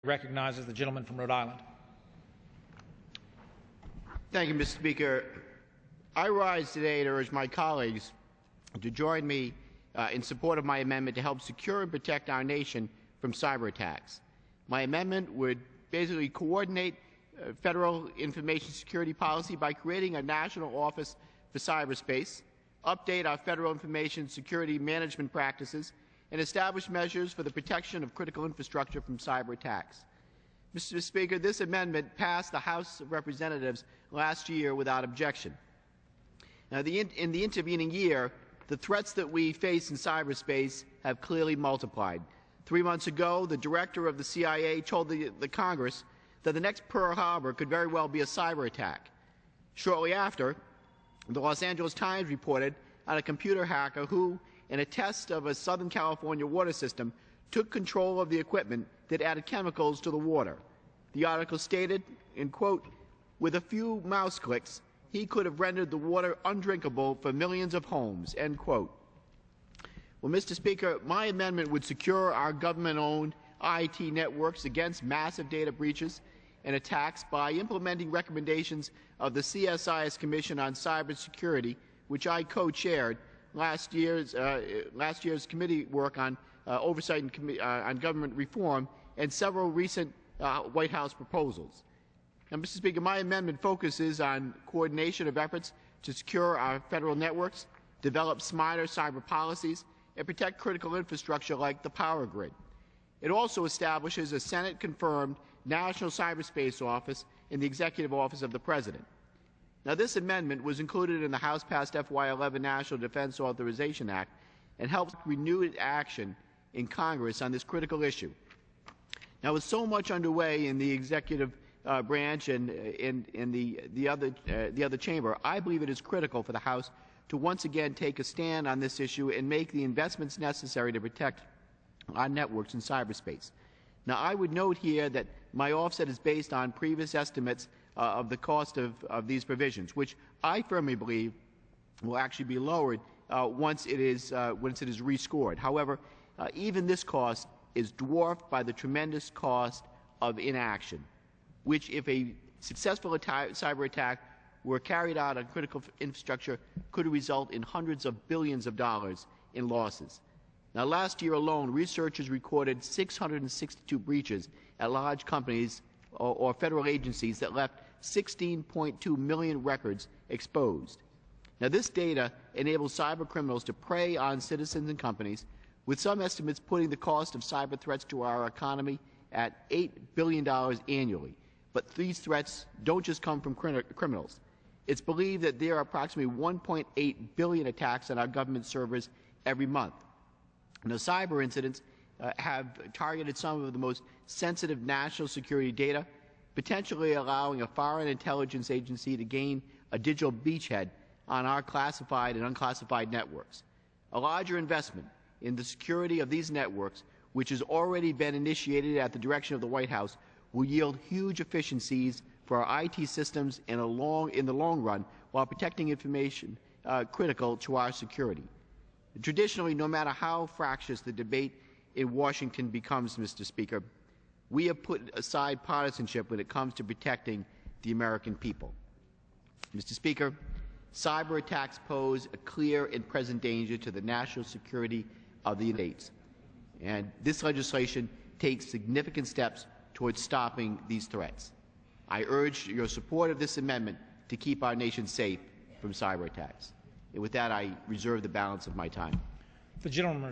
Recognizes the gentleman from Rhode Island. Thank you, Mr. Speaker. I rise today to urge my colleagues to join me in support of my amendment to help secure and protect our nation from cyber attacks. My amendment would basically coordinate federal information security policy by creating a national office for cyberspace, update our federal information security management practices, and establish measures for the protection of critical infrastructure from cyber attacks. Mr. Speaker, this amendment passed the House of Representatives last year without objection. Now, in the intervening year, the threats that we face in cyberspace have clearly multiplied. 3 months ago, the director of the CIA told the Congress that the next Pearl Harbor could very well be a cyber attack. Shortly after, the Los Angeles Times reported on a computer hacker who, in a test of a Southern California water system, took control of the equipment that added chemicals to the water. The article stated, in quote, "With a few mouse clicks, he could have rendered the water undrinkable for millions of homes," end quote. Well, Mr. Speaker, my amendment would secure our government-owned IT networks against massive data breaches and attacks by implementing recommendations of the CSIS Commission on Cybersecurity, which I co-chaired last year's committee work on oversight and on government reform, and several recent White House proposals. Now, Mr. Speaker, my amendment focuses on coordination of efforts to secure our federal networks, develop smarter cyber policies, and protect critical infrastructure like the power grid. It also establishes a Senate-confirmed National Cyberspace Office in the Executive Office of the President. Now, this amendment was included in the House-passed FY11 National Defense Authorization Act and helps renewed action in Congress on this critical issue. Now, with so much underway in the executive branch and in the other chamber, I believe it is critical for the House to once again take a stand on this issue and make the investments necessary to protect our networks in cyberspace. Now, I would note here that my offset is based on previous estimates of the cost of these provisions, which I firmly believe will actually be lowered once it is rescored. However, even this cost is dwarfed by the tremendous cost of inaction, which, if a successful cyber attack were carried out on critical infrastructure, could result in hundreds of billions of dollars in losses. Now, last year alone, researchers recorded 662 breaches at large companies or federal agencies that left 16.2 million records exposed. Now, this data enables cyber criminals to prey on citizens and companies, with some estimates putting the cost of cyber threats to our economy at $8 billion annually. But these threats don't just come from criminals. It's believed that there are approximately 1.8 billion attacks on our government servers every month. Now, cyber incidents have targeted some of the most sensitive national security data, potentially allowing a foreign intelligence agency to gain a digital beachhead on our classified and unclassified networks. A larger investment in the security of these networks, which has already been initiated at the direction of the White House, will yield huge efficiencies for our IT systems in the long run, while protecting information critical to our security. Traditionally, no matter how fractious the debate in Washington becomes, Mr. Speaker, we have put aside partisanship when it comes to protecting the American people. Mr. Speaker, cyber attacks pose a clear and present danger to the national security of the United States, and this legislation takes significant steps towards stopping these threats. I urge your support of this amendment to keep our nation safe from cyber attacks. And with that, I reserve the balance of my time. The gentleman